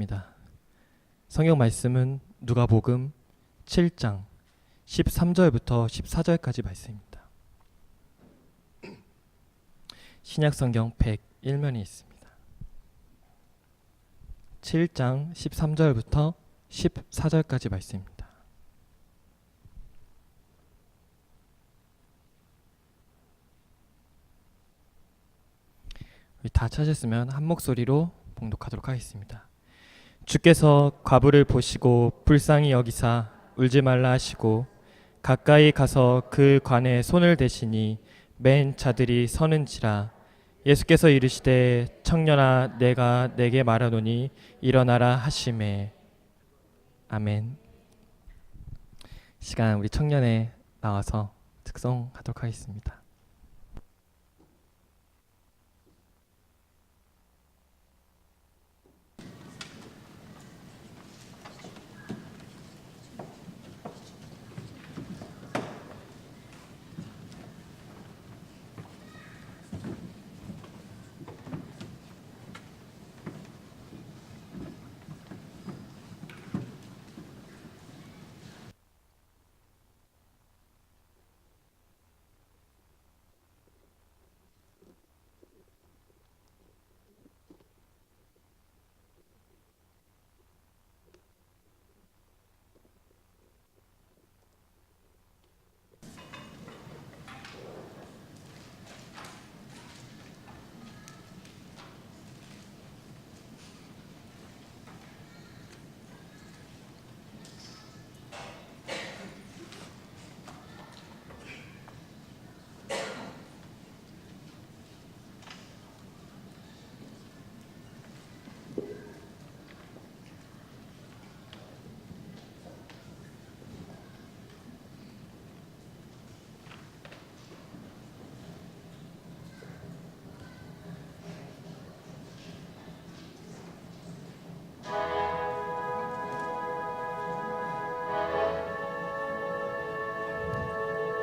읽겠습니다. 성경 말씀은 누가복음 7장 13절부터 14절까지 말씀입니다. 신약성경 101면이 있습니다. 7장 13절부터 14절까지 말씀입니다. 다 찾았으면 한 목소리로 봉독하도록 하겠습니다. 주께서 과부를 보시고 불쌍히 여기사 울지 말라 하시고 가까이 가서 그 관에 손을 대시니 맨 자들이 서는지라. 예수께서 이르시되 청년아 내가 내게 말하노니 일어나라 하시매. 아멘. 시간 우리 청년에 나와서 특송하도록 하겠습니다.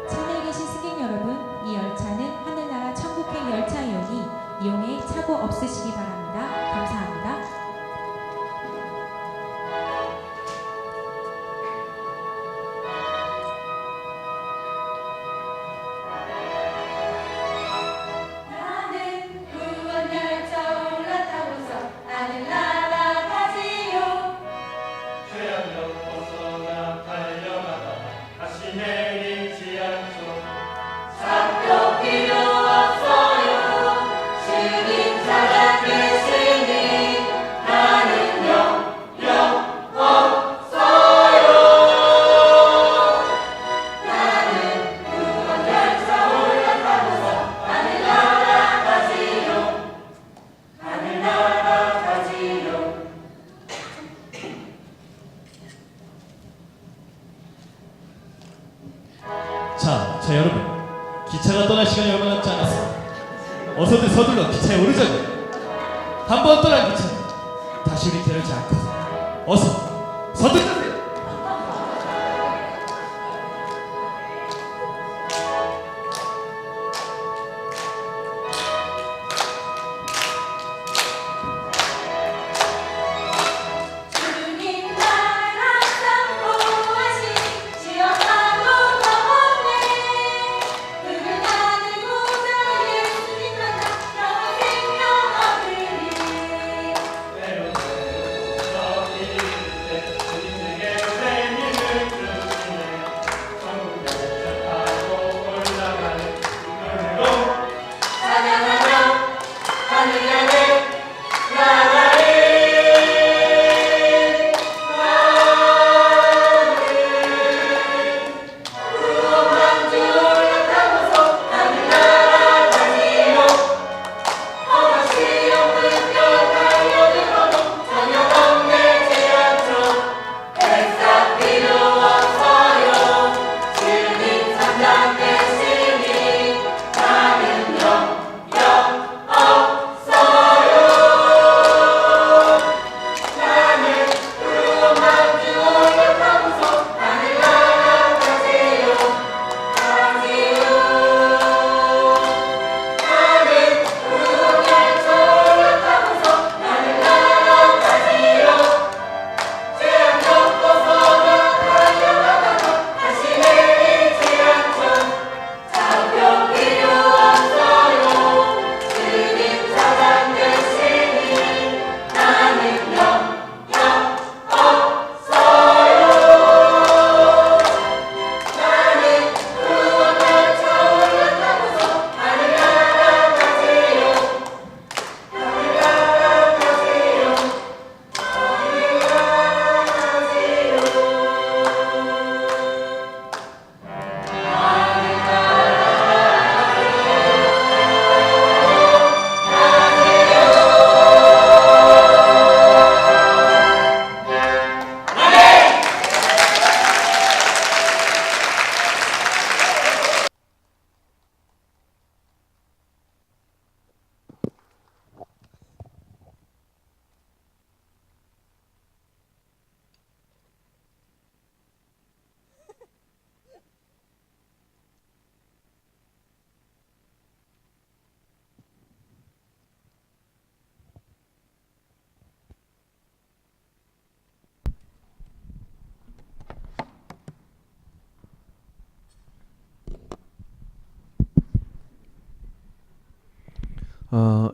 차내에 계신 승객 여러분, 이 열차는 하늘나라 천국행 열차이오니 이용에 착오 없으시기 바랍니다. 감사합니다. 나는 구원 열차 올라타고서 하늘나라 가지요. 최악령 벗어나 달려가다 다시 내리지 않죠. 삽도 필요 없어요. 주님 찾아 계시니 나는 영영 없어요. 나는 구원 열차 올라타고서 하늘나라 가지요. 하늘나라 가지요. 자, 여러분, 기차가 떠날 시간이 얼마 남지 않았습니다. 어서들 서둘러 기차에 오르자고요. 한 번 떠난 기차 다시 우리 데려지 않거든. 어서 서둘러세요. 주님 나를 항상 보호하시 시험하고 겁없네. 그를 나누고자 예수님 만나 영원 생명 얻으리. 때로 저기 있을 때 주님 내게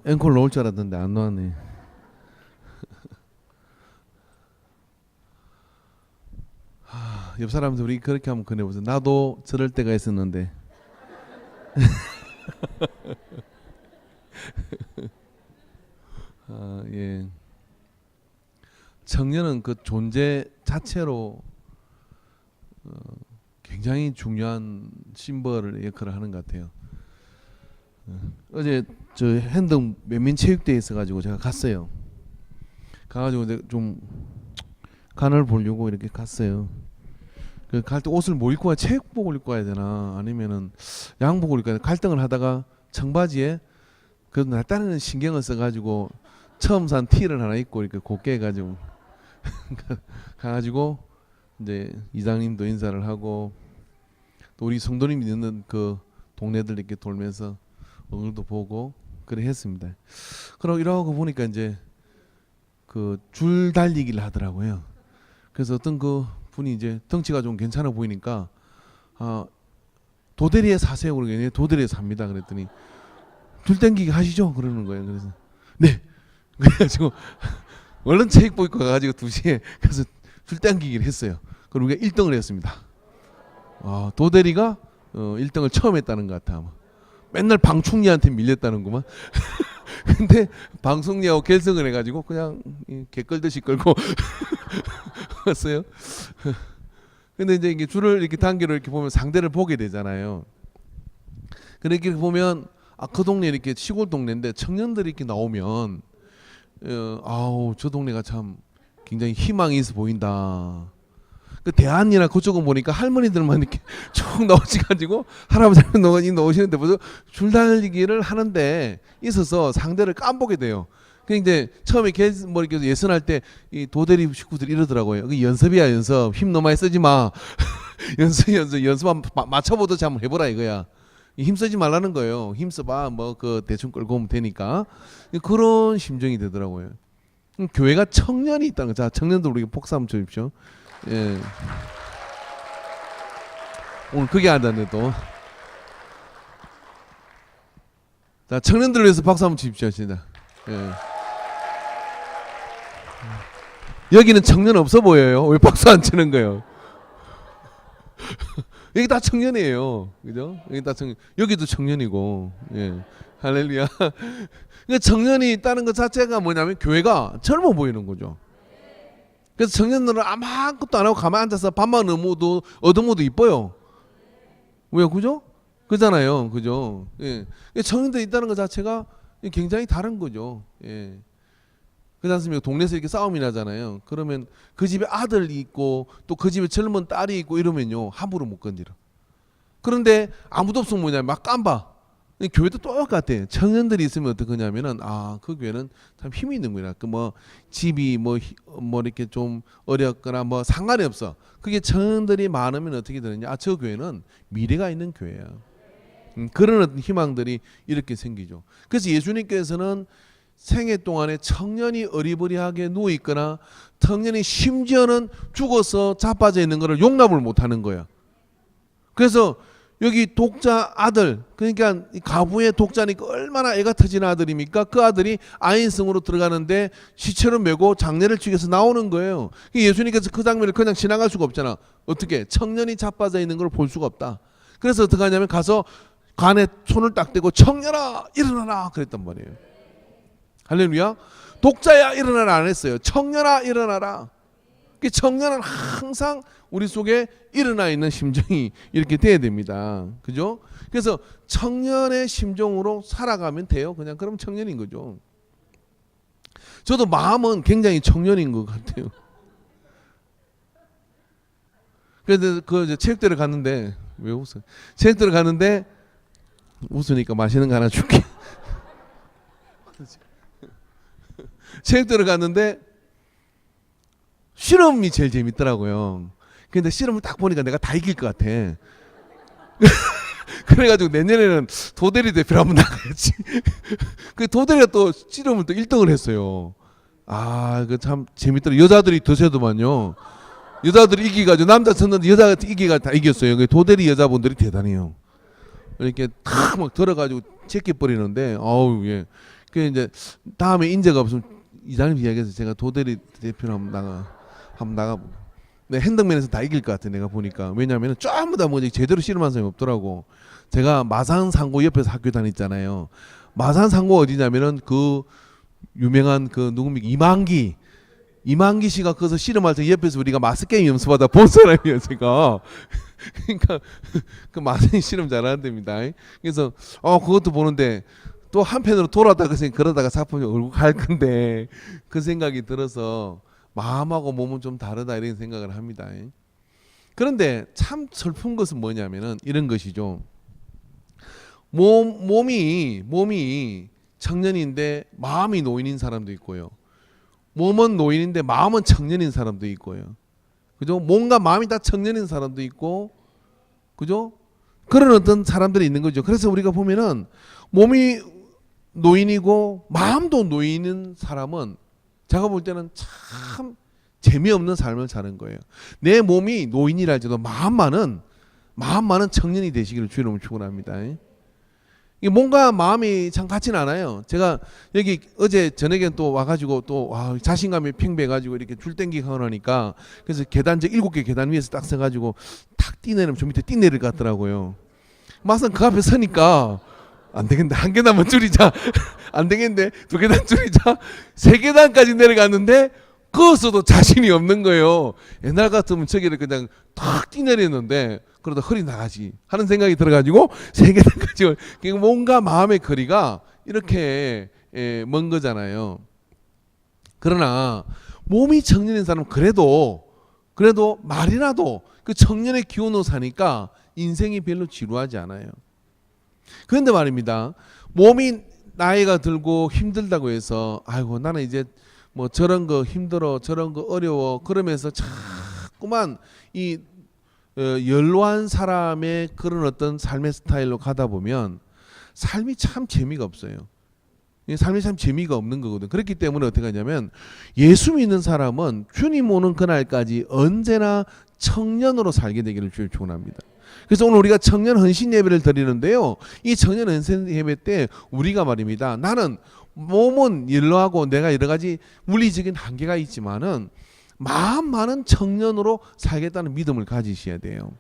앵콜 나올 줄 알았는데 안 나왔네. 옆 사람한테 우리 그렇게 한번 꺼내보세요. 나도 저럴 때가 있었는데. 예. 청년은 그 존재 자체로 굉장히 중요한 심벌 역할을 하는 것 같아요. 어제 저 행동 면민체육대회 있어가지고 제가 갔어요. 가가지고 이제 좀 간을 보려고 이렇게 갔어요. 그 갈 때 옷을 뭐 입고 가야, 체육복을 입고 가야 되나 아니면은 양복을 입고 가야 되나 갈등을 하다가 청바지에 그래도 날 따르는 신경을 써가지고 처음 산 티를 하나 입고 이렇게 곱게 해가지고 가가지고 이제 이장님도 인사를 하고 또 우리 성도님이 있는 그 동네들 이렇게 돌면서 오늘도 보고 그래 했습니다. 그러고 이러고 보니까 이제 그 줄 달리기를 하더라고요. 그래서 어떤 그 분이 이제 덩치가 좀 괜찮아 보이니까 도대리에 사세요. 그러더니 도대리에 삽니다. 그랬더니 줄 당기기 하시죠? 그러는 거예요. 그래서 네. 그래가지고 얼른 체육복 입고 가가지고 2시에 가서 줄 당기기를 했어요. 그리고 우리가 1등을 했습니다. 도대리가 1등을 처음 했다는 것 같아. 아마. 맨날 방충리한테 밀렸다는구만. 근데 방송리하고 결성을 해가지고 그냥 개 끌듯이 끌고 왔어요. 근데 이제 이게 줄을 이렇게 단계로 이렇게 보면 상대를 보게 되잖아요. 그렇게 보면 그 동네 이렇게 시골 동네인데 청년들이 이렇게 나오면 아우 저 동네가 참 굉장히 희망이 있어 보인다. 그 대안이나 그쪽은 보니까 할머니들만 이렇게 쭉 나오셔가지고 할아버지 나오시는데 벌써 줄달리기를 하는데 있어서 상대를 깜보게 돼요. 그 이제 처음에 뭐 이렇게 예선할 때 이 도대리 식구들이 이러더라고요. 그 연습이야 연습. 힘 너무 많이 쓰지 마. 연습 한번 맞춰보듯이 한번 해보라 이거야. 힘 쓰지 말라는 거예요. 힘 써봐 뭐 그 대충 끌고 오면 되니까 그런 심정이 되더라고요. 교회가 청년이 있다는 거. 자 청년들 우리 복사 한번 쳐주십시오. 예. 오늘 그게 안다네 또. 자 청년들을 위해서 박수 한번 치십시오 진짜. 예. 여기는 청년 없어 보여요. 왜 박수 안 치는 거예요? 여기 다 청년이에요, 그죠? 여기 다 청년. 여기도 청년이고, 예. 할렐루야. 그러니까 청년이 있다는 것 자체가 뭐냐면 교회가 젊어 보이는 거죠. 그래서 청년들은 아무것도 안 하고 가만히 앉아서 밥만 얻어먹어도 이뻐요. 왜요? 그죠? 그잖아요. 그죠? 예. 청년들 있다는 것 자체가 굉장히 다른 거죠. 예. 그렇지 않습니까? 동네에서 이렇게 싸움이 나잖아요. 그러면 그 집에 아들이 있고 또 그 집에 젊은 딸이 있고 이러면요. 함부로 못 건드려. 그런데 아무도 없으면 뭐냐 막 깜봐. 교회도 똑같아. 청년들이 있으면 어떡하냐면은 그 교회는 참 힘이 있는 거야. 그 뭐 집이 뭐 이렇게 좀 어렵거나 뭐 상관이 없어. 그게 청년들이 많으면 어떻게 되느냐? 저 교회는 미래가 있는 교회야. 그런 어떤 희망들이 이렇게 생기죠. 그래서 예수님께서는 생애 동안에 청년이 어리버리하게 누워 있거나 청년이 심지어는 죽어서 자빠져 있는 것을 용납을 못하는 거야. 그래서 여기 독자 아들, 그러니까 가부의 독자니까 얼마나 애가 터진 아들입니까? 그 아들이 아인성으로 들어가는데 시체로 메고 장례를 치겨서 나오는 거예요. 예수님께서 그 장면을 그냥 지나갈 수가 없잖아. 어떻게? 청년이 자빠져 있는 걸 볼 수가 없다. 그래서 어떻게 하냐면 가서 관에 손을 딱 대고 청년아 일어나라 그랬단 말이에요. 할렐루야. 독자야 일어나라 안 했어요. 청년아 일어나라. 청년은 항상 우리 속에 일어나 있는 심정이 이렇게 돼야 됩니다. 그죠? 그래서 청년의 심정으로 살아가면 돼요. 그냥 그럼 청년인 거죠. 저도 마음은 굉장히 청년인 것 같아요. 그래서 그 체육대를 갔는데 왜 웃어? 체육대를 갔는데 웃으니까 맛있는 거 하나 줄게. 체육대를 갔는데 실험이 제일 재밌더라고요. 근데 실험을 딱 보니까 내가 다 이길 것 같아. 그래가지고 내년에는 도대리 대표로 한번 나가야지. 그 도대리가 또 실험을 또 1등을 했어요. 그 참 재밌더라. 여자들이 드세도만요. 여자들이 이기가지고 남자 쳤는데 여자가 이기가 다 이겼어요. 도대리 여자분들이 대단해요. 이렇게 탁 막 들어가지고 제껴버리는데 어우 예. 그 이제 다음에 인재가 없으면 이장님 이야기해서 제가 도대리 대표로 한번 나가. 네, 행동면에서 다 이길 것 같아 내가 보니까. 왜냐하면 전부 다 뭐 제대로 씨름한 사람이 없더라고. 제가 마산상고 옆에서 학교 다녔잖아요. 마산상고 어디냐면은 그 유명한 그 누굽니까 이만기 씨가 거기서 씨름할 때 옆에서 우리가 마스 게임 연습하다 본 사람이에요 제가. 그러니까 그 마산이 씨름 잘하는 데입니다. 그래서 그것도 보는데 또 한편으로 돌아다가 그러다가 사품이 얼굴 갈 건데 그 생각이 들어서 마음하고 몸은 좀 다르다 이런 생각을 합니다. 그런데 참 슬픈 것은 뭐냐면은 이런 것이죠. 몸이 청년인데 마음이 노인인 사람도 있고요. 몸은 노인인데 마음은 청년인 사람도 있고요. 그죠? 몸과 마음이 다 청년인 사람도 있고, 그죠? 그런 어떤 사람들이 있는 거죠. 그래서 우리가 보면은 몸이 노인이고 마음도 노인인 사람은 제가 볼 때는 참 재미없는 삶을 사는 거예요. 내 몸이 노인이랄지도 마음만은 청년이 되시기를 주님으로 축원합니다. 이 몸과 마음이 참 같지는 않아요. 제가 여기 어제 저녁에 또 와가지고 또 자신감이 팽배해가지고 이렇게 줄 땡기고 하니까 그래서 계단 7개 계단 위에서 딱 서가지고 탁 뛰내리면 저 밑에 뛰내릴 것 같더라고요. 막상 그 앞에 서니까 안 되겠는데 한 계단만 줄이자. 안 되겠는데 2계단 줄이자. 3계단까지 내려갔는데 그것도 자신이 없는 거예요. 옛날 같으면 저기를 그냥 탁 뛰내리는데 그러다 허리 나가지 하는 생각이 들어가지고 3계단까지 뭔가 마음의 거리가 이렇게 먼 거잖아요. 그러나 몸이 청년인 사람은 그래도 말이라도 그 청년의 기운으로 사니까 인생이 별로 지루하지 않아요. 그런데 말입니다. 몸이 나이가 들고 힘들다고 해서 아이고 나는 이제 뭐 저런 거 힘들어 저런 거 어려워 그러면서 자꾸만 이 연로한 사람의 그런 어떤 삶의 스타일로 가다 보면 삶이 참 재미가 없어요. 삶이 참 재미가 없는 거거든. 그렇기 때문에 어떻게 하냐면 예수 믿는 사람은 주님 오는 그날까지 언제나 청년으로 살게 되기를 주님 축원합니다. 그래서 오늘 우리가 청년 헌신 예배를 드리는데요. 이 청년 헌신 예배 때 우리가 말입니다. 나는 몸은 연로하고 내가 여러 가지 물리적인 한계가 있지만은 마음만은 청년으로 살겠다는 믿음을 가지셔야 돼요.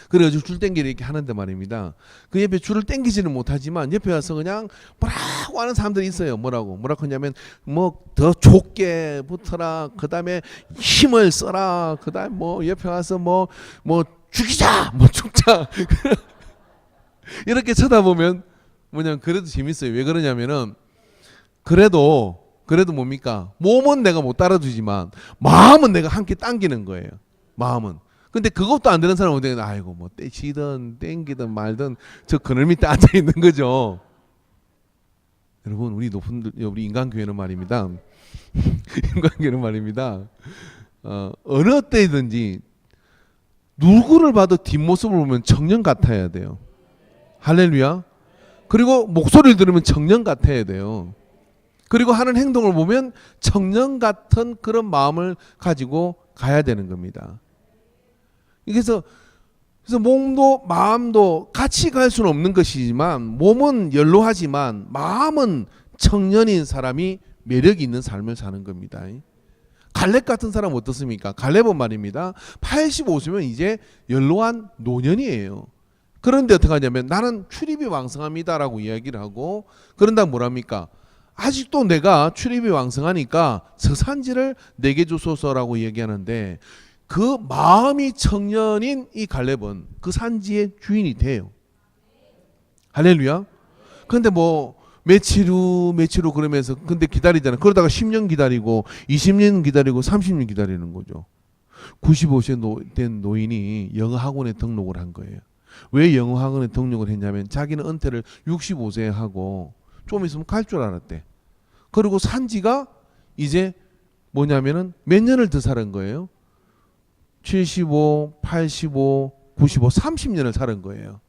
그래가지고 줄 땡기를 이렇게 하는데 말입니다. 그 옆에 줄을 땡기지는 못하지만 옆에 와서 그냥 뭐라고 하는 사람들이 있어요. 뭐라고 하냐면 뭐 더 좁게 붙어라. 그 다음에 힘을 써라. 그 다음에 뭐 옆에 와서 뭐 죽이자. 뭐 죽자. 이렇게 쳐다보면 뭐냐면 그래도 재밌어요. 왜 그러냐면은 그래도 뭡니까? 몸은 내가 못 따라주지만 마음은 내가 함께 당기는 거예요. 마음은. 근데 그것도 안 되는 사람은 어떻게 아이고 뭐 떼치든 땡기든 말든 저 그늘 밑에 앉아 있는 거죠. 여러분 우리 인간교회는 말입니다. 인간교회는 말입니다. 어느 때든지 누구를 봐도 뒷모습을 보면 청년 같아야 돼요. 할렐루야. 그리고 목소리를 들으면 청년 같아야 돼요. 그리고 하는 행동을 보면 청년 같은 그런 마음을 가지고 가야 되는 겁니다. 그래서 몸도 마음도 같이 갈 수는 없는 것이지만 몸은 연로하지만 마음은 청년인 사람이 매력이 있는 삶을 사는 겁니다. 갈렙 같은 사람 어떻습니까? 갈렙은 말입니다. 85세면 이제 연로한 노년이에요. 그런데 어떻게 하냐면 나는 출입이 왕성합니다라고 이야기를 하고 그런다 뭐랍니까? 아직도 내가 출입이 왕성하니까 서산지를 내게 주소서라고 얘기하는데 그 마음이 청년인 이 갈렙은 그 산지의 주인이 돼요. 할렐루야. 근데 뭐 며칠 후 그러면서 근데 기다리잖아요. 그러다가 10년 기다리고 20년 기다리고 30년 기다리는 거죠. 95세 된 노인이 영어학원에 등록을 한 거예요. 왜 영어학원에 등록을 했냐면 자기는 은퇴를 65세에 하고 좀 있으면 갈 줄 알았대. 그리고 산지가 이제 뭐냐면은 몇 년을 더 살은 거예요. 75, 85, 95, 30년을 살은 거예요.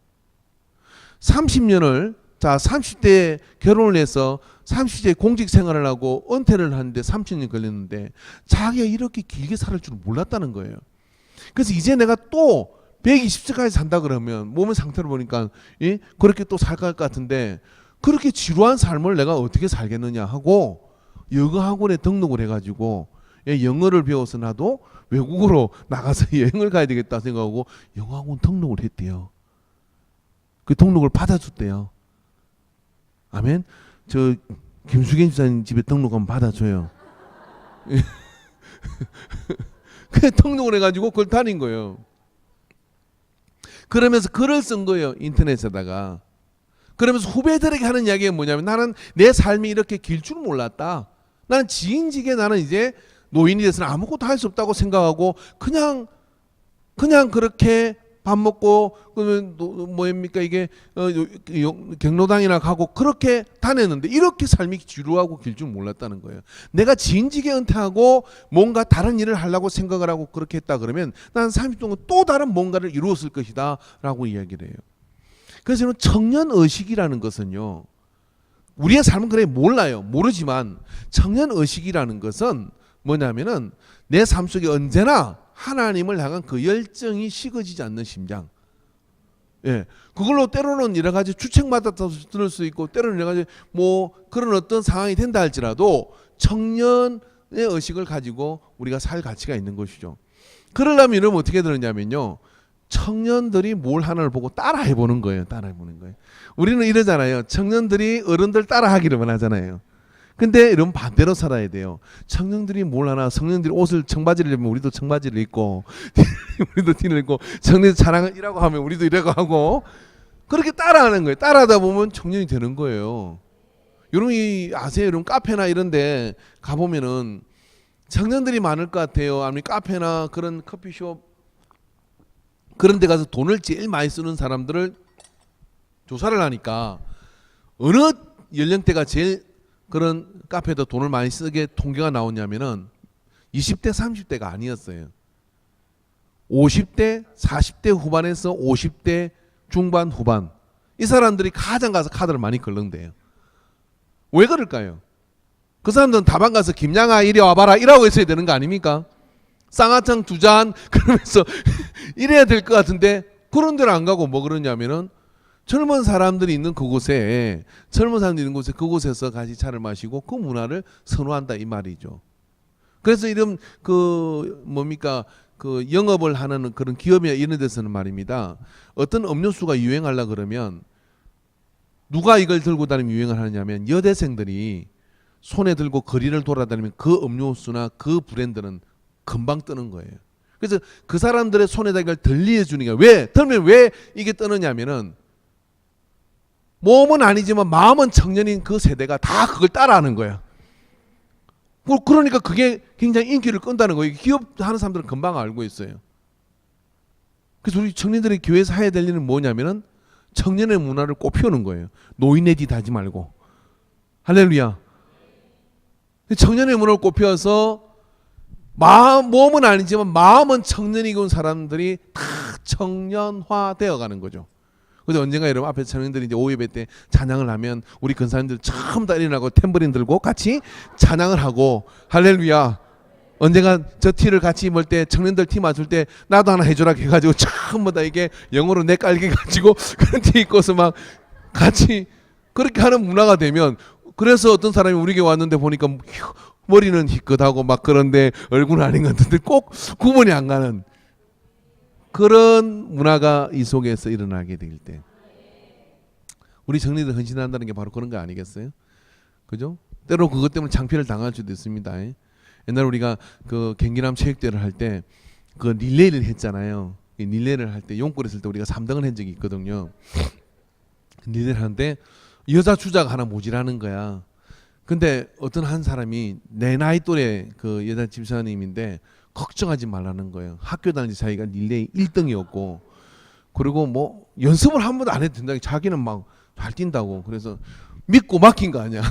30년을 30대에 결혼을 해서 30대에 공직 생활을 하고 은퇴를 하는데 30년 걸렸는데 자기가 이렇게 길게 살 줄 몰랐다는 거예요. 그래서 이제 내가 또 120세까지 산다 그러면 몸의 상태를 보니까 예? 그렇게 또 살 것 같은데 그렇게 지루한 삶을 내가 어떻게 살겠느냐 하고 영어학원에 등록을 해가지고 예, 영어를 배워서 나도 외국으로 나가서 여행을 가야 되겠다 생각하고 영어학원 등록을 했대요. 그 등록을 받아줬대요. 아멘. 저 김수경 집사님 집에 등록하면 받아줘요. 그 등록을 해가지고 그걸 다닌 거예요. 그러면서 글을 쓴 거예요. 인터넷에다가. 그러면서 후배들에게 하는 이야기가 뭐냐면 나는 내 삶이 이렇게 길 줄 몰랐다. 나는 지인직에 나는 이제 노인이 돼서는 아무것도 할 수 없다고 생각하고 그냥 그렇게 밥 먹고 그러면 뭐입니까 이게 경로당이나 가고 그렇게 다녔는데 이렇게 삶이 지루하고 길 줄 몰랐다는 거예요. 내가 지인직에 은퇴하고 뭔가 다른 일을 하려고 생각을 하고 그렇게 했다 그러면 나는 30년 동안 또 다른 뭔가를 이루었을 것이다 라고 이야기를 해요. 그래서 저는 청년의식이라는 것은요, 우리의 삶은 그래 몰라요. 모르지만 청년의식이라는 것은 뭐냐면은 내 삶 속에 언제나 하나님을 향한 그 열정이 식어지지 않는 심장. 예. 그걸로 때로는 여러 가지 주책마다 들을 수 있고 때로는 여러 가지 뭐 그런 어떤 상황이 된다 할지라도 청년의 의식을 가지고 우리가 살 가치가 있는 것이죠. 그러려면 이러면 어떻게 되느냐면요. 청년들이 뭘 하나를 보고 따라해 보는 거예요. 따라해 보는 거예요. 우리는 이러잖아요. 청년들이 어른들 따라하기를 하잖아요. 근데 이런 반대로 살아야 돼요. 청년들이 뭘 하나, 청년들이 옷을 청바지를 입으면 우리도 청바지를 입고 우리도 티를 입고 청년들 자랑을 이라고 하면 우리도 이라고 하고 그렇게 따라하는 거예요. 따라하다 보면 청년이 되는 거예요. 여러분이 아세요? 여러분 카페나 이런 데 가보면은 청년들이 많을 것 같아요. 아니면 카페나 그런 커피숍 그런 데 가서 돈을 제일 많이 쓰는 사람들을 조사를 하니까 어느 연령대가 제일 그런 카페에다 돈을 많이 쓰게 통계가 나오냐면은 20대 30대가 아니었어요. 50대 40대 후반에서 50대 중반 후반 이 사람들이 가장 가서 카드를 많이 걸른대요. 왜 그럴까요? 그 사람들은 다방 가서 김양아 이리 와봐라 이라고 했어야 되는 거 아닙니까? 쌍화탕 2잔 그러면서 이래야 될 것 같은데 그런 데를 안 가고 뭐 그러냐면은 젊은 사람들이 있는 그곳에 그곳에서 같이 차를 마시고 그 문화를 선호한다 이 말이죠. 그래서 이런 그 뭡니까 그 영업을 하는 그런 기업이나 이런 데서는 말입니다. 어떤 음료수가 유행하려 그러면 누가 이걸 들고 다니면 유행을 하느냐면 여대생들이 손에 들고 거리를 돌아다니면 그 음료수나 그 브랜드는 금방 뜨는 거예요. 그래서 그 사람들의 손에다 이걸 들리해 주는 게 왜? 들면 왜 이게 뜨느냐면은 몸은 아니지만 마음은 청년인 그 세대가 다 그걸 따라하는 거야. 그러니까 그게 굉장히 인기를 끈다는 거예요. 기업 하는 사람들은 금방 알고 있어요. 그래서 우리 청년들이 교회에서 해야 될 일은 뭐냐면은 청년의 문화를 꽃피우는 거예요. 노인네 뒤 하지 말고. 할렐루야. 청년의 문화를 꽃피워서 몸은 아니지만 마음은 청년이고 사람들이 다 청년화 되어 가는 거죠. 근데 언젠가 여러분 앞에 청년들이 이제 오예배 때 찬양을 하면 우리 근사님들 처음 다 일어나고 탬버린 들고 같이 찬양을 하고 할렐루야. 언젠가 저 티를 같이 입을 때 청년들 티 맞출 때 나도 하나 해줘라 해가지고 전부 다 이게 영어로 내 깔게 가지고 그런 티 입고서 막 같이 그렇게 하는 문화가 되면 그래서 어떤 사람이 우리 교회 왔는데 보니까 머리는 희끗하고 막 그런데 얼굴은 아닌 것 같은데 꼭 구분이 안 가는 그런 문화가 이 속에서 일어나게 될 때 우리 청년들 헌신한다는 게 바로 그런 거 아니겠어요? 그죠? 때로 그것 때문에 창피를 당할 수도 있습니다. 옛날 우리가 그 경기남 체육대회를 할 때 그 릴레이를 했잖아요. 릴레이를 할 때 용골 했을 때 우리가 3등을 한 적이 있거든요. 릴레이를 하는데 여자 주자가 하나 모자라는 거야. 근데 어떤 한 사람이 내 나이 또래 그 여자 집사님인데 걱정하지 말라는 거예요. 학교 다니는 자기가 릴레이 1등이었고 그리고 뭐 연습을 한 번도 안 해도 된다고 자기는 막 잘 뛴다고 그래서 믿고 맡긴 거 아니야.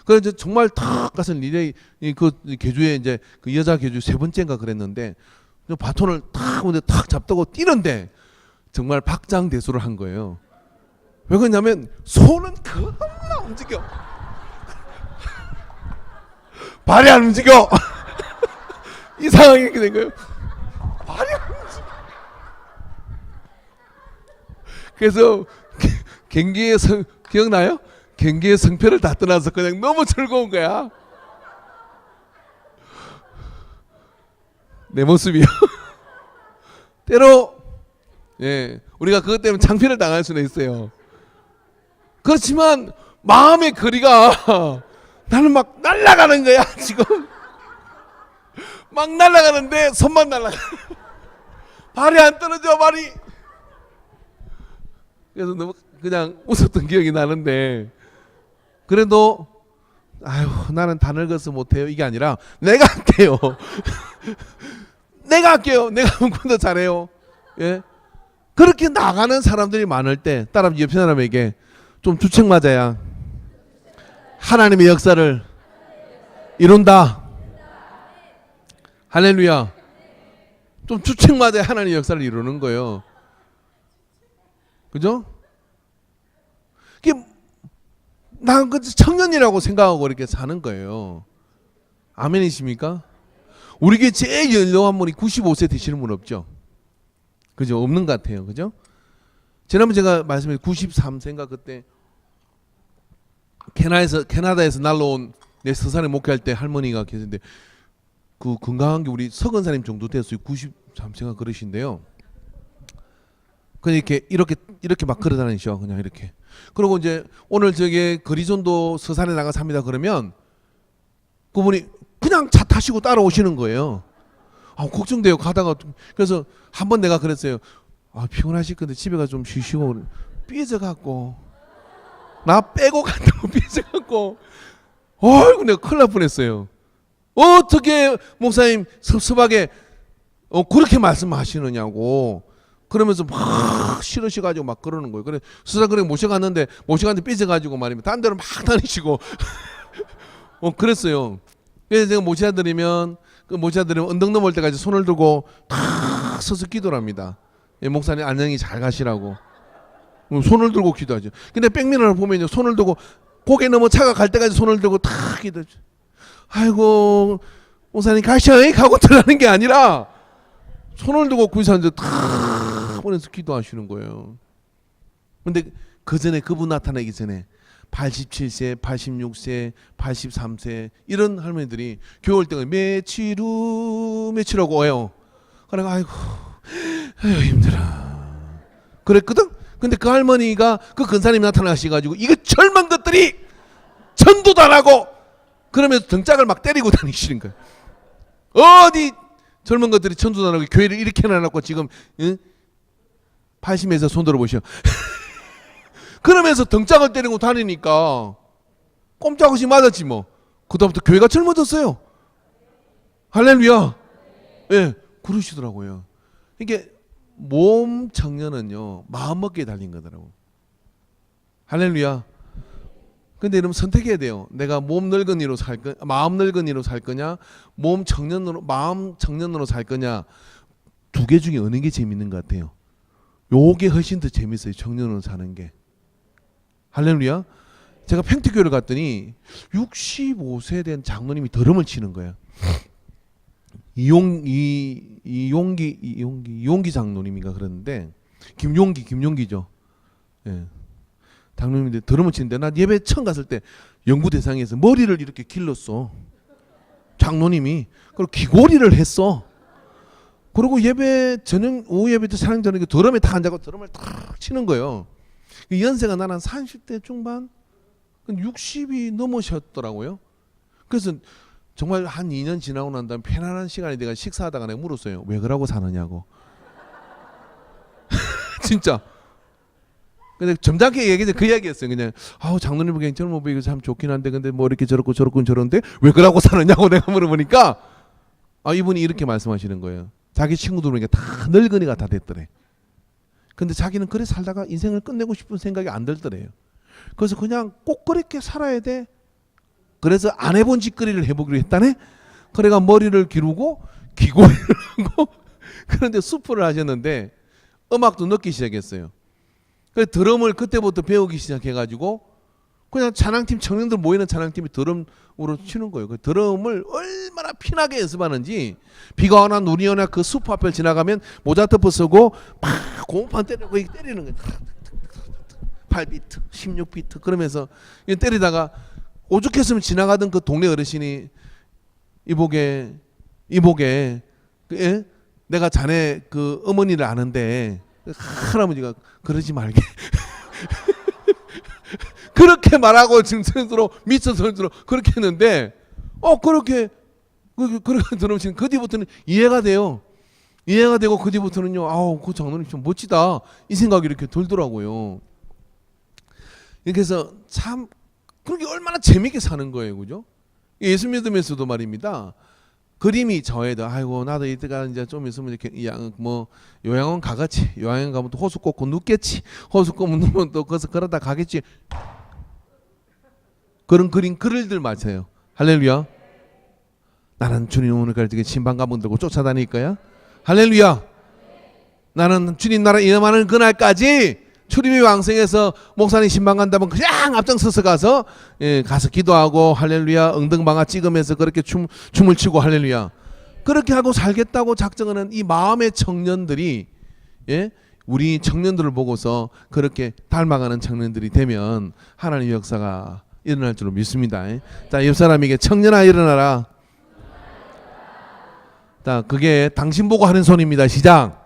그래서 정말 탁 가서 릴레이 그 개주에 이제 그 여자 개주 3번째인가 그랬는데 바톤을 탁 잡다고 뛰는데 정말 박장대소를 한 거예요. 왜 그러냐면 손은 겁나 움직여. 발이 안 움직여. 이 상황이 이렇게 된 거예요. 발이 안 움직여. 그래서 경기의 기억나요? 경기의 성패를 다 떠나서 그냥 너무 즐거운 거야. 내 모습이요. 때로 예, 우리가 그것 때문에 창피를 당할 수는 있어요. 그렇지만 마음의 거리가 나는 막 날아가는 거야 지금. 막 날아가는데 손만 날아가. 발이 안 떨어져 발이. 그래서 너무 그냥 웃었던 기억이 나는데 그래도 아유 나는 다 늙어서 못해요 이게 아니라 내가 할게요. 내가 할게요. 내가 하면 더 잘해요. 예? 그렇게 나가는 사람들이 많을 때 따라 옆에 사람에게 좀 주책 맞아야 하나님의 역사를 이룬다. 할렐루야. 좀 주책 맞아야 하나님의 역사를 이루는 거예요. 그죠? 난 그 청년이라고 생각하고 이렇게 사는 거예요. 아멘이십니까? 우리 교회 제일 연로한 분이 95세 되시는 분 없죠? 그죠? 없는 것 같아요. 그죠? 지난번 제가 말씀드린 93세인가 그때 캐나다에서 날라온 내 서산에 목회할 때 할머니가 계신데 그 건강한 게 우리 서건사님 정도 됐어요. 93세가 그러신데요. 그냥 이렇게 막 걸어다니셔. 그냥 이렇게. 그리고 이제 오늘 저기 거리존도 서산에 나가 삽니다. 그러면 그분이 그냥 차 타시고 따라오시는 거예요. 아, 걱정돼요. 가다가. 그래서 한번 내가 그랬어요. 아, 피곤하실 건데 집에 가 좀 쉬시고. 삐져갖고. 나 빼고 간다고 삐져갖고. 어이구, 내가 큰일 날 뻔했어요. 어떻게 목사님 섭섭하게 그렇게 말씀하시느냐고. 그러면서 막 싫으셔가지고 막 그러는 거예요. 그래 수사그래 모셔갔는데 삐져가지고 말이면 딴 데로 막 다니시고. 그랬어요. 그래서 제가 모셔드리면 언덕 넘을 때까지 손을 들고 탁 서서 기도를 합니다. 예, 목사님 안녕히 잘 가시라고. 손을 들고 기도하죠. 근데 백미러를 보면요, 손을 들고 고개 넘어 차가 갈 때까지 손을 들고 탁 기도하죠. 아이고 목사님 가셔이 가고 들어가는 게 아니라 손을 들고 그 사람들 탁 보내서 기도하시는 거예요. 근데 그 전에 그분 나타나기 전에 87세, 86세, 83세 이런 할머니들이 교회 올 때가 며칠하고 와요. 그래가 아이고 힘들어. 그랬거든. 근데 그 할머니가 그 근사님이 나타나셔가지고 이거 젊은 것들이 전도도 안 하고 그러면서 등짝을 막 때리고 다니시는 거예요. 어디 젊은 것들이 전도도 안 하고 교회를 이렇게 해놔놓고 지금 80에서 손 들어보셔. 그러면서 등짝을 때리고 다니니까 꼼짝없이 맞았지 뭐. 그다음부터 교회가 젊어졌어요. 할렐루야. 예, 그러시더라고요. 이게 몸 청년은요 마음먹기에 달린 거더라고. 할렐루야. 근데 여러분 선택해야 돼요. 내가 몸 늙은이로 살 거, 마음 늙은이로 살 거냐, 몸 청년으로 마음 청년으로 살 거냐. 두 개 중에 어느 게 재밌는 것 같아요? 요게 훨씬 더 재밌어요. 청년으로 사는 게. 할렐루야. 제가 평택교회를 갔더니 65세 된 장로님이 드럼을 치는 거예요. 이용기 장로님인가 그랬는데 김용기죠. 예. 장로님인데 드럼을 치는데 나 예배 처음 갔을 때 연구 대상에서 머리를 이렇게 길렀어. 장로님이. 그리고 귀고리를 했어. 그리고 예배 저녁 오후 예배 때 사랑 저녁에 드럼에 다 앉아서 드럼을 탁 치는 거예요. 연세가 나는 30대 중반, 60이 넘으셨더라고요. 그래서 정말 한 2년 지나고 난 다음에 편안한 시간에 내가 식사하다가 내가 물었어요. 왜 그러고 사느냐고. 진짜. 근데 점잖게 얘기했는데 그 이야기였어요. 그냥 아우 장로님 보기엔 젊어 보이고 참 좋긴 한데 근데 뭐 이렇게 저렇고 저런데 왜 그러고 사느냐고 내가 물어보니까 이분이 이렇게 말씀하시는 거예요. 자기 친구들 보니까 다 늙은이가 다 됐더래. 근데 자기는 그래 살다가 인생을 끝내고 싶은 생각이 안 들더래요. 그래서 그냥 꼭 그렇게 살아야 돼. 그래서 안 해본 짓거리를 해보기로 했다네. 그래가 머리를 기르고 귀고리를 하고 그런데 수프를 하셨는데 음악도 넣기 시작했어요. 그래서 드럼을 그때부터 배우기 시작해가지고 그냥 찬양팀 청년들 모이는 찬양팀이 드럼으로 치는 거예요. 그 드럼을 얼마나 피나게 연습하는지 비가 오나 눈이 오나 그 숲 앞을 지나가면 모자 덮어 쓰고 팍 공판 때리고 때리는 거예요. 18비트, 16비트 그러면서 때리다가 오죽했으면 지나가던 그 동네 어르신이 이보게 예? 내가 자네 그 어머니를 아는데 할아버지가 그러지 말게 그렇게 말하고 지금 스스로 미쳐 스스로 그렇게 했는데 그렇게 들으면 그 뒤부터는 이해가 돼요. 이해가 되고 그 뒤부터는요. 아우 그 장로님 좀 멋지다 이 생각이 이렇게 들더라고요. 이렇게 해서 참 그렇게 얼마나 재밌게 사는 거예요, 그죠? 예수 믿으면서도 말입니다. 그림이 저에도 아이고 나도 이때가 이제 좀 있으면 이렇게 뭐 요양원 가겠지. 요양원 가면 또 호수 꽂고 눕겠지. 호수 꽂고 누면 또 거기서 걸어다 가겠지. 그런 그림 글들 마세요. 할렐루야. 나는 주님 오늘까지 신방 가문 들고 쫓아다닐 거야. 할렐루야. 나는 주님 나라 임하는 그날까지 출입이 왕성해서 목사님 신방 간다면 그냥 앞장서서 가서 가서 기도하고 할렐루야 엉덩방아 찍으면서 그렇게 춤을 추고 할렐루야 그렇게 하고 살겠다고 작정하는 이 마음의 청년들이 우리 청년들을 보고서 그렇게 닮아가는 청년들이 되면 하나님의 역사가 일어날 줄로 믿습니다. 자, 옆 사람에게 청년아 일어나라. 자, 그게 당신 보고 하는 손입니다. 시작.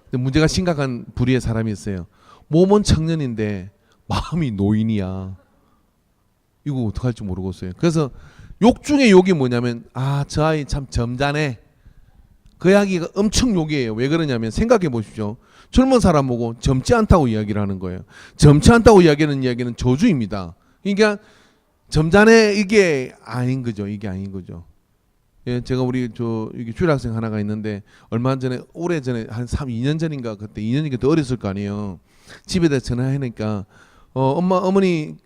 근데 문제가 심각한 부류의 사람이 있어요. 몸은 청년인데 마음이 노인이야. 이거 어떡할지 모르겠어요. 그래서 욕 중에 욕이 뭐냐면 저 아이 참 점잖네. 그 이야기가 엄청 욕이에요. 왜 그러냐면 생각해 보십시오. 젊은 사람 보고 젊지 않다고 이야기를 하는 거예요. 젊지 않다고 이야기하는 이야기는 저주입니다. 그러니까 점잖네 이게 아닌 거죠. 이게 아닌 거죠. 예, 제가 우리 여기 주일학생 하나가 있는데 얼마 전에 오래 전에 한 2년 전인가 그때 2년인가 더 어렸을 거 아니에요. 집에다 전화하니까 어머니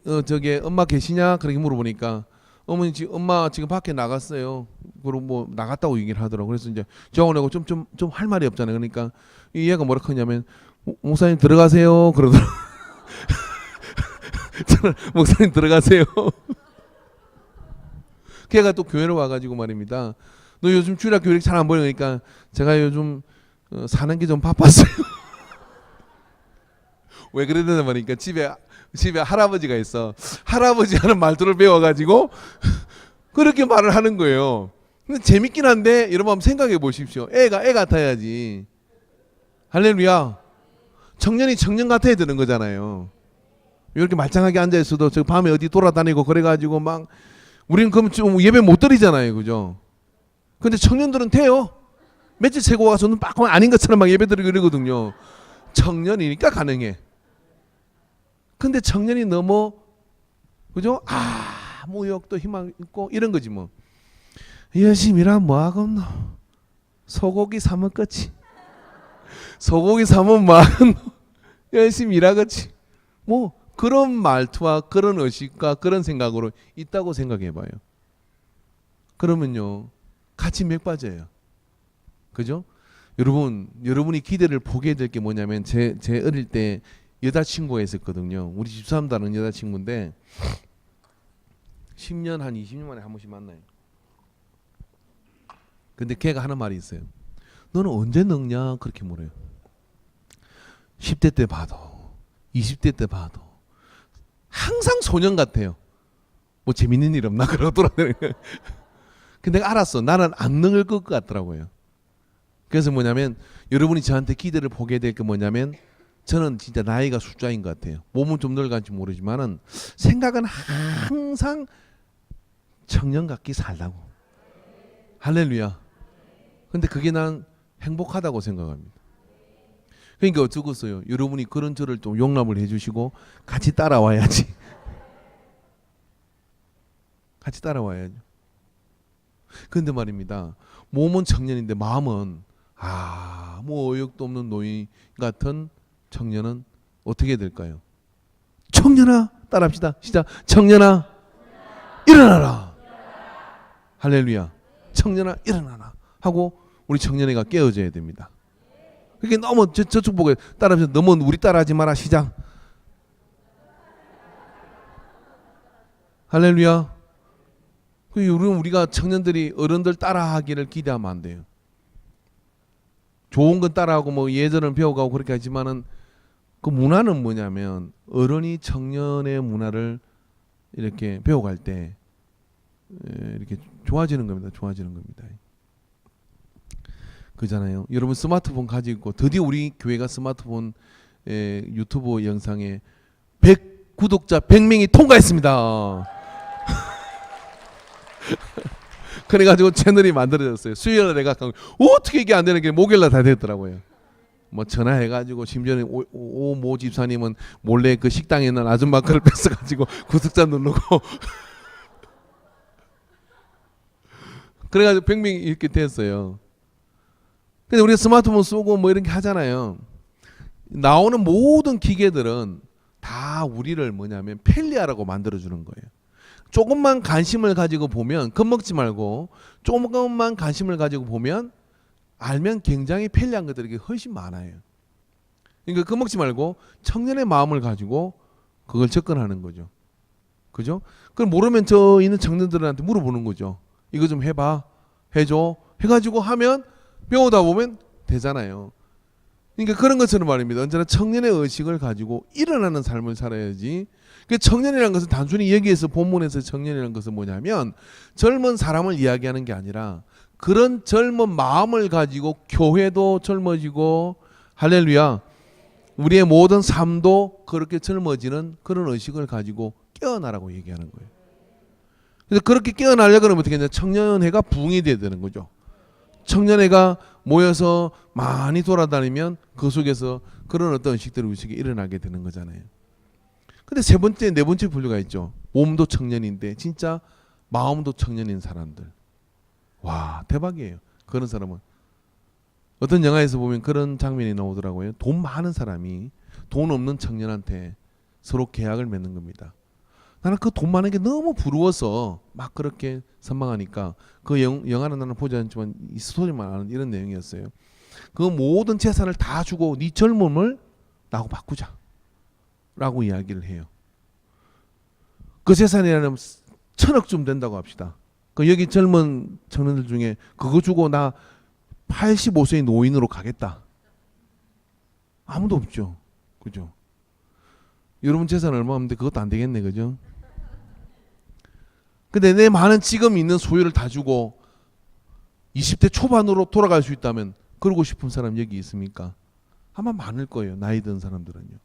엄마 계시냐 그렇게 물어보니까 어머니 엄마 지금 밖에 나갔어요. 그리고 뭐 나갔다고 얘기를 하더라고. 그래서 이제 저 오라고 좀 할 말이 없잖아요. 그러니까 이 얘가 뭐라 하냐면 목사님 들어가세요 그러더라고. 목사님 들어가세요. 걔가 또 교회로 와가지고 말입니다. 너 요즘 주일학 교회 잘 안 보이니까 제가 요즘 사는 게 좀 바빴어요. 왜 그러냐 말이니까 집에 할아버지가 있어. 할아버지 하는 말투를 배워가지고 그렇게 말을 하는 거예요. 근데 재밌긴 한데 여러분 한번 생각해 보십시오. 애 같아야지. 할렐루야. 청년이 청년 같아야 되는 거잖아요. 이렇게 말짱하게 앉아 있어도 저 밤에 어디 돌아다니고 그래가지고 막 우리는 그럼 좀 예배 못 드리잖아요, 그죠? 근데 청년들은 돼요. 며칠 세고 와서 눈 빡 아닌 것처럼 막 예배 드리고 이러거든요. 청년이니까 가능해. 근데 청년이 너무 그죠? 무역도 희망 있고 이런 거지 뭐. 열심히 일하면 뭐하겠노? 소고기 사면 끝이. 소고기 사면 뭐하겠노? 열심히 일하겠지. 뭐 그런 말투와 그런 의식과 그런 생각으로 있다고 생각해 봐요. 그러면요. 같이 맥 빠져요. 그죠? 여러분이 기대를 보게 될 게 뭐냐면 제 어릴 때 여자친구가 있었거든요. 우리 집사람도 아는 여자친구인데 10년 한 20년 만에 한 번씩 만나요. 근데 걔가 하는 말이 있어요. 너는 언제 늙냐? 그렇게 물어요. 10대 때 봐도 20대 때 봐도 항상 소년 같아요. 뭐 재밌는 일 없나? 그러고 돌아다니는 거예요. 근데 내가 알았어. 나는 안 늙을 것 같더라고요. 그래서 뭐냐면 여러분이 저한테 기대를 보게 될 게 뭐냐면 저는 진짜 나이가 숫자인 것 같아요. 몸은 좀 늙은지 모르지만은 생각은 항상 청년 같게 살라고. 할렐루야. 근데 그게 난 행복하다고 생각합니다. 그러니까 어쩌겠어요. 여러분이 그런 저를 좀 용납을 해주시고 같이 따라와야지. 같이 따라와야죠. 근데 말입니다. 몸은 청년인데 마음은 뭐 어역도 없는 노인 같은 청년은 어떻게 될까요? 청년아 따라합시다. 시작. 청년아 일어나라. 할렐루야. 청년아 일어나라 하고 우리 청년이가 깨어져야 됩니다. 그게 너무 저쪽 보고 따라하면서 너무 우리 따라하지 마라. 시작. 할렐루야. 우리가 청년들이 어른들 따라하기를 기대하면 안 돼요. 좋은 건 따라하고 뭐 예절을 배워가고 그렇게 하지만은 그 문화는 뭐냐면 어른이 청년의 문화를 이렇게 배워갈 때 이렇게 좋아지는 겁니다. 좋아지는 겁니다. 그잖아요. 여러분 스마트폰 가지고 드디어 우리 교회가 스마트폰 유튜브 영상에 100구독자 100명이 통과했습니다. 그래가지고 채널이 만들어졌어요. 수요일에 내가 어떻게 이게 안 되는 게 목요일날 다 됐더라고요. 뭐 전화해가지고 심지어는 오모 집사님은 몰래 그 식당에 있는 아줌마 거를 뺏어가지고 구독자 누르고 그래가지고 100명이 이렇게 됐어요. 근데 우리가 스마트폰 쓰고 뭐 이런 게 하잖아요. 나오는 모든 기계들은 다 우리를 뭐냐면 편리하라고 만들어주는 거예요. 조금만 관심을 가지고 보면 겁먹지 말고 조금만 관심을 가지고 보면 알면 굉장히 편리한 것들이 훨씬 많아요. 그러니까 겁먹지 말고 청년의 마음을 가지고 그걸 접근하는 거죠. 그죠? 그걸 모르면 저 있는 청년들한테 물어보는 거죠. 이거 좀 해봐, 해줘, 해가지고 하면 배우다 보면 되잖아요. 그러니까 그런 것처럼 말입니다. 언제나 청년의 의식을 가지고 일어나는 삶을 살아야지. 그 청년이라는 것은 단순히 여기에서 본문에서 청년이라는 것은 뭐냐면 젊은 사람을 이야기하는 게 아니라 그런 젊은 마음을 가지고 교회도 젊어지고 할렐루야 우리의 모든 삶도 그렇게 젊어지는 그런 의식을 가지고 깨어나라고 얘기하는 거예요. 그래서 그렇게 깨어나려고 그러면 어떻게 되냐 청년회가 부흥이 돼야 되는 거죠. 청년회가 모여서 많이 돌아다니면 그 속에서 그런 어떤 의식들이 우리 속에 일어나게 되는 거잖아요. 근데 세 번째, 네 번째 분류가 있죠. 몸도 청년인데 진짜 마음도 청년인 사람들. 와 대박이에요. 그런 사람은 어떤 영화에서 보면 그런 장면이 나오더라고요. 돈 많은 사람이 돈 없는 청년한테 서로 계약을 맺는 겁니다. 나는 그 돈 많은 게 너무 부러워서 막 그렇게 선망하니까 그 영화는 나는 보지 않지만 이 스토리만 아는 이런 내용이었어요. 그 모든 재산을 다 주고 네 젊음을 나하고 바꾸자 라고 이야기를 해요. 그 재산이라는 1,000억쯤 된다고 합시다. 그 여기 젊은 청년들 중에 그거 주고 나 85세의 노인으로 가겠다. 아무도 없죠. 그죠? 여러분 재산 얼마 없는데 그것도 안 되겠네. 그죠? 근데 내 많은 지금 있는 소유를 다 주고 20대 초반으로 돌아갈 수 있다면 그러고 싶은 사람 여기 있습니까? 아마 많을 거예요. 나이 든 사람들은요.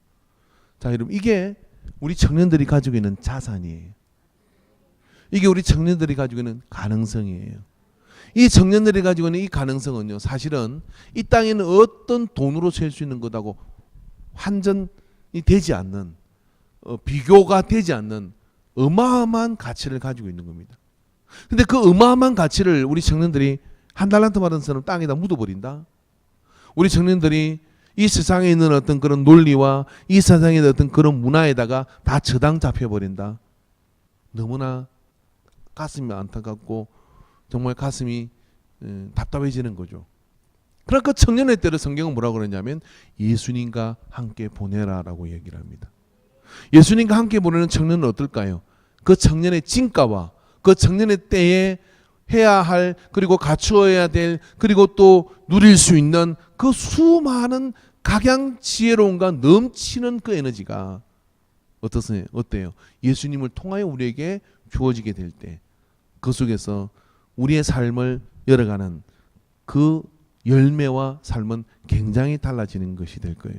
자, 여러분 이게 우리 청년들이 가지고 있는 자산이에요. 이게 우리 청년들이 가지고 있는 가능성이에요. 이 청년들이 가지고 있는 이 가능성은요. 사실은 이 땅에는 어떤 돈으로 셀 수 있는 것하고 환전이 되지 않는 비교가 되지 않는 어마어마한 가치를 가지고 있는 겁니다. 근데 그 어마어마한 가치를 우리 청년들이 한 달란트 받은 사람 땅에다 묻어버린다. 우리 청년들이 이 세상에 있는 어떤 그런 논리와 이 세상에 있는 어떤 그런 문화에다가 다 저당 잡혀버린다. 너무나 가슴이 안타깝고 정말 가슴이 답답해지는 거죠. 그러니까 청년의 때를 성경은 뭐라고 그러냐면 예수님과 함께 보내라라고 얘기를 합니다. 예수님과 함께 보내는 청년은 어떨까요? 그 청년의 진가와 그 청년의 때에 해야 할 그리고 갖추어야 될 그리고 또 누릴 수 있는 그 수많은 각양 지혜로움과 넘치는 그 에너지가 어때요? 예수님을 통하여 우리에게 주어지게 될 때 그 속에서 우리의 삶을 열어가는 그 열매와 삶은 굉장히 달라지는 것이 될 거예요.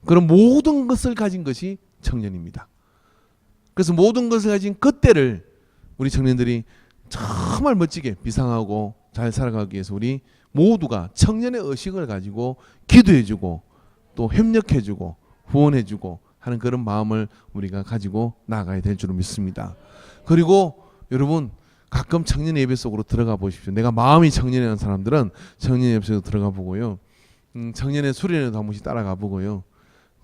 그런 모든 것을 가진 것이 청년입니다. 그래서 모든 것을 가진 그때를 우리 청년들이 정말 멋지게 비상하고 잘 살아가기 위해서 우리 모두가 청년의 의식을 가지고 기도해주고 또 협력해주고 후원해주고 하는 그런 마음을 우리가 가지고 나아가야 될 줄 믿습니다. 그리고 여러분 가끔 청년 예배 속으로 들어가 보십시오. 내가 마음이 청년이라는 사람들은 청년 예배 속으로 들어가 보고요. 청년의 수련회도 한 번씩 따라가 보고요.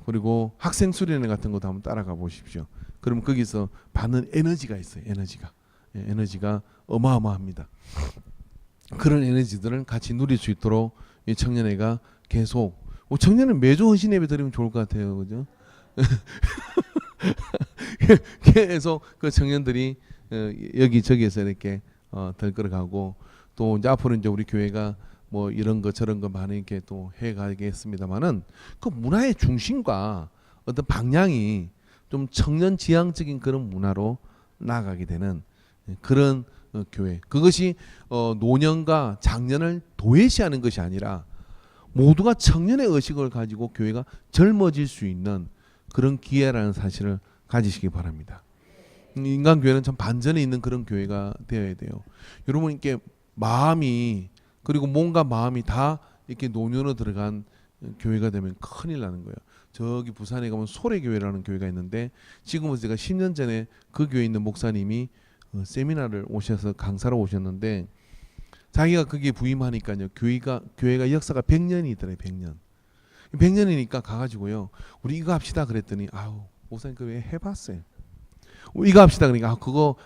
그리고 학생 수련회 같은 것도 한번 따라가 보십시오. 그럼 거기서 받는 에너지가 있어요. 에너지가 어마어마합니다. 그런 에너지들을 같이 누릴 수 있도록 이 청년회가 계속 청년은 매주 헌신 예배 드리면 좋을 것 같아요. 그죠? 계속 그 청년들이 여기저기에서 이렇게 들끓어가고 또 이제 앞으로 이제 우리 교회가 뭐 이런 거 저런 거 많이 이렇게 또 해가겠습니다만은 그 문화의 중심과 어떤 방향이 좀 청년 지향적인 그런 문화로 나아가게 되는 그런 교회. 그것이 노년과 장년을 도외시하는 것이 아니라 모두가 청년의 의식을 가지고 교회가 젊어질 수 있는 그런 기회라는 사실을 가지시기 바랍니다. 인간 교회는 참 반전에 있는 그런 교회가 되어야 돼요. 여러분 이렇게 마음이 그리고 몸과 마음이 다 이렇게 노년으로 들어간 교회가 되면 큰일 나는 거예요. 저기 부산에 가면 소래교회라는 교회가 있는데 지금은 제가 10년 전에 그 교회에 있는 목사님이 세미나를 오셔서 강사로 오셨는데 자기가 거기에 부임하니까요. 교회가 역사가 100년이더래요. 100년. 100년이니까 가가지고요. 우리 이거 합시다 그랬더니 아우 목사님 그 왜 해봤어요. 이거 합시다 그러니까 그거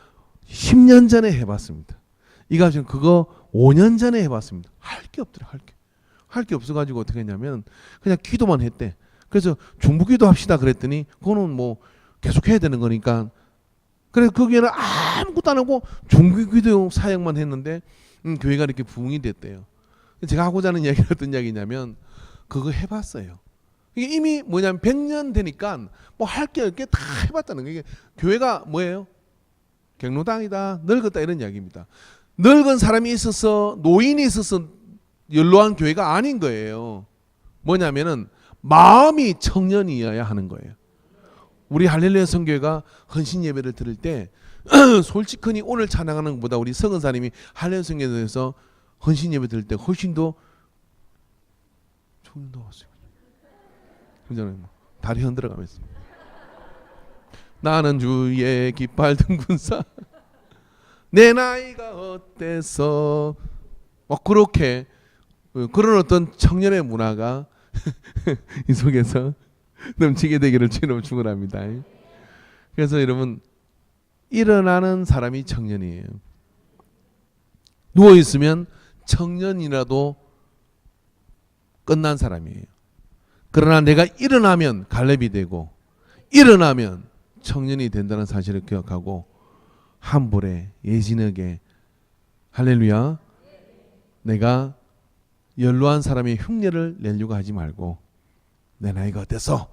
10년 전에 해봤습니다. 이거 합시다 그거 5년 전에 해봤습니다. 할 게 없더래. 할 게 없어가지고 어떻게 했냐면 그냥 기도만 했대. 그래서 중보기도 합시다 그랬더니 그거는 뭐 계속 해야 되는 거니까 그래서 거기에는 아무것도 안 하고 중보기도 사역만 했는데 교회가 이렇게 부흥이 됐대요. 제가 하고자 하는 이야기는 어떤 이야기냐면 그거 해봤어요. 이게 이미 뭐냐면 100년 되니까 뭐 할 게 없게 다 해봤다는 거예요. 교회가 뭐예요? 경로당이다, 늙었다 이런 이야기입니다. 늙은 사람이 있어서 노인이 있어서 연로한 교회가 아닌 거예요. 뭐냐면은 마음이 청년이어야 하는 거예요. 우리 할렐루야 성교회가 헌신 예배를 드릴 때 솔직히 오늘 찬양하는 것보다 우리 성은사님이 할렐루야 성교회에 대해서 헌신 예배 드릴 때 훨씬 더 좋은 왔어요. 그잖아요. 다리 흔들어가면서 나는 주의 깃발 든 군사 내 나이가 어때서 막 그렇게 그런 어떤 청년의 문화가 이 속에서 넘치게 되기를 주님 축원합니다. 그래서 여러분 일어나는 사람이 청년이에요. 누워 있으면 청년이라도 끝난 사람이에요. 그러나 내가 일어나면 갈렙이 되고 일어나면 청년이 된다는 사실을 기억하고 한불에 예진하게 할렐루야 내가 연로한 사람의 흉내를 내려고 하지 말고 내 나이가 어때서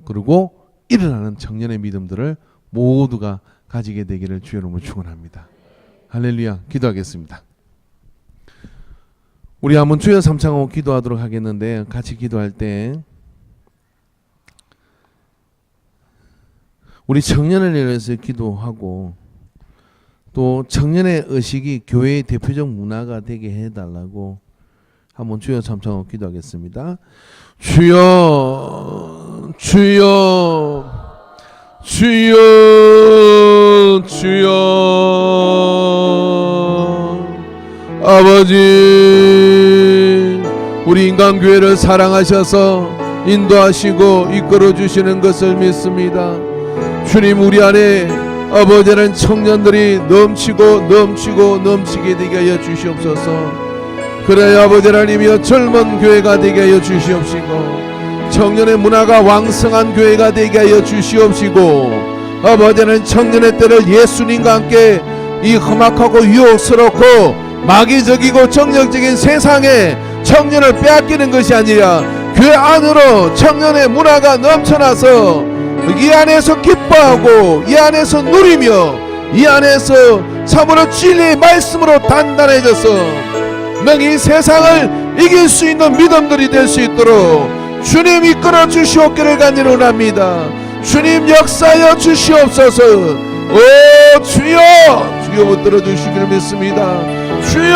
그리고 일어나는 청년의 믿음들을 모두가 가지게 되기를 주의 이름으로 축원합니다. 할렐루야. 기도하겠습니다. 우리 한번 주여 삼창하고 기도하도록 하겠는데 같이 기도할 때 우리 청년을 위해서 기도하고 또 청년의 의식이 교회의 대표적 문화가 되게 해달라고 한번 주여 삼창하고 기도하겠습니다. 주여 주여 주여 주여 아버지 우리 인간교회를 사랑하셔서 인도하시고 이끌어 주시는 것을 믿습니다. 주님 우리 안에 아버지는 청년들이 넘치게 되게 하여 주시옵소서. 그래 아버지 하나님이여 젊은 교회가 되게 하여 주시옵시고 청년의 문화가 왕성한 교회가 되게 하여 주시옵시고 아버지는 청년의 때를 예수님과 함께 이 험악하고 유혹스럽고 마귀적이고 정력적인 세상에 청년을 빼앗기는 것이 아니라 교회 안으로 청년의 문화가 넘쳐나서 이 안에서 기뻐하고 이 안에서 누리며 이 안에서 참으로 진리의 말씀으로 단단해져서 능히 세상을 이길 수 있는 믿음들이 될 수 있도록 주님 이끌어 주시옵기를 간절히 원합니다. 주님 역사하여 주시옵소서. 오 주여 주여 붙들어 주시기를 믿습니다. 주여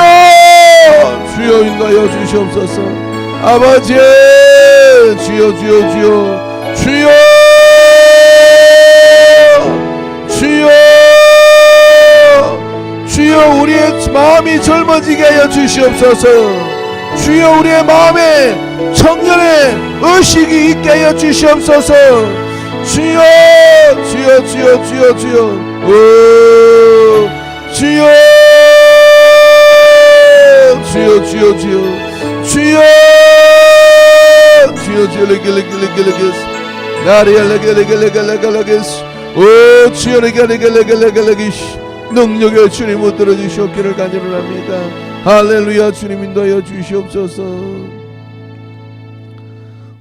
주여 인도하여 주시옵소서. 아버지 주여 주여 주여 주여 주여 주여 우리의 마음이 젊어지게 하여 주시옵소서. 주여 우리의 마음에 청년의 의식이 있게 하여 주시옵소서. 주여 주여 주여 주여 주여 오 주여 주여 주여 주여 주여 주여 주여 레겔레겔레겔레겔스 나리알레겔레겔레겔레겔레겔스 오 주여 레겔레겔레겔레겔레기시 능력의 주님 못 들어주시옵기를 간절히 합니다. 할렐루야. 주님 인도하여 주시옵소서.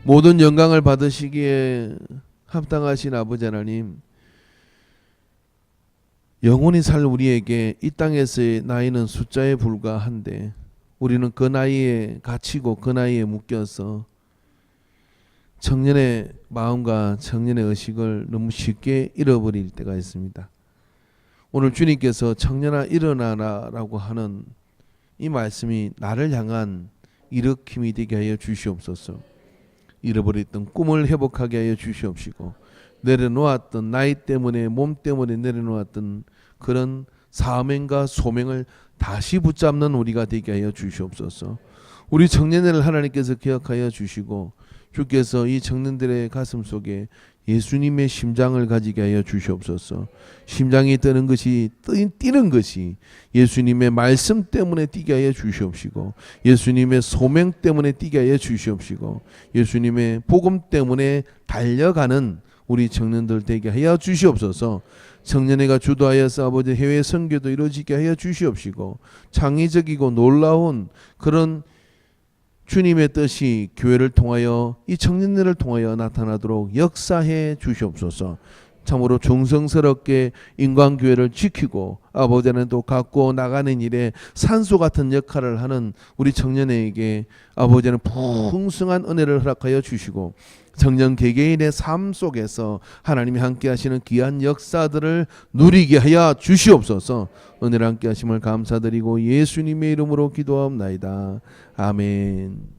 모든 영광을 받으시기에 합당하신 아버지 하나님, 영원히 살 우리에게 이 땅에서의 나이는 숫자에 불과한데 우리는 그 나이에 갇히고 그 나이에 묶여서 청년의 마음과 청년의 의식을 너무 쉽게 잃어버릴 때가 있습니다. 오늘 주님께서 청년아 일어나라라고 하는 이 말씀이 나를 향한 일으킴이 되게 하여 주시옵소서. 잃어버렸던 꿈을 회복하게 하여 주시옵시고, 내려놓았던 나이 때문에 몸 때문에 내려놓았던 그런 사명과 소명을 다시 붙잡는 우리가 되게 하여 주시옵소서. 우리 청년들을 하나님께서 기억하여 주시고, 주께서 이 청년들의 가슴 속에 예수님의 심장을 가지게 하여 주시옵소서. 심장이 뛰는 것이 예수님의 말씀 때문에 뛰게 하여 주시옵시고, 예수님의 소명 때문에 뛰게 하여 주시옵시고, 예수님의 복음 때문에 달려가는 우리 청년들 되게 하여 주시옵소서. 청년회가 주도하여서 아버지 해외 선교도 이루어지게 하여 주시옵시고, 창의적이고 놀라운 그런 주님의 뜻이 교회를 통하여 이 청년들을 통하여 나타나도록 역사해 주시옵소서. 참으로 충성스럽게 인간교회를 지키고 아버지는 또 갖고 나가는 일에 산소 같은 역할을 하는 우리 청년에게 아버지는 풍성한 은혜를 허락하여 주시고, 청년 개개인의 삶 속에서 하나님이 함께 하시는 귀한 역사들을 누리게 하여 주시옵소서. 은혜를 함께 하심을 감사드리고 예수님의 이름으로 기도하옵나이다. 아멘.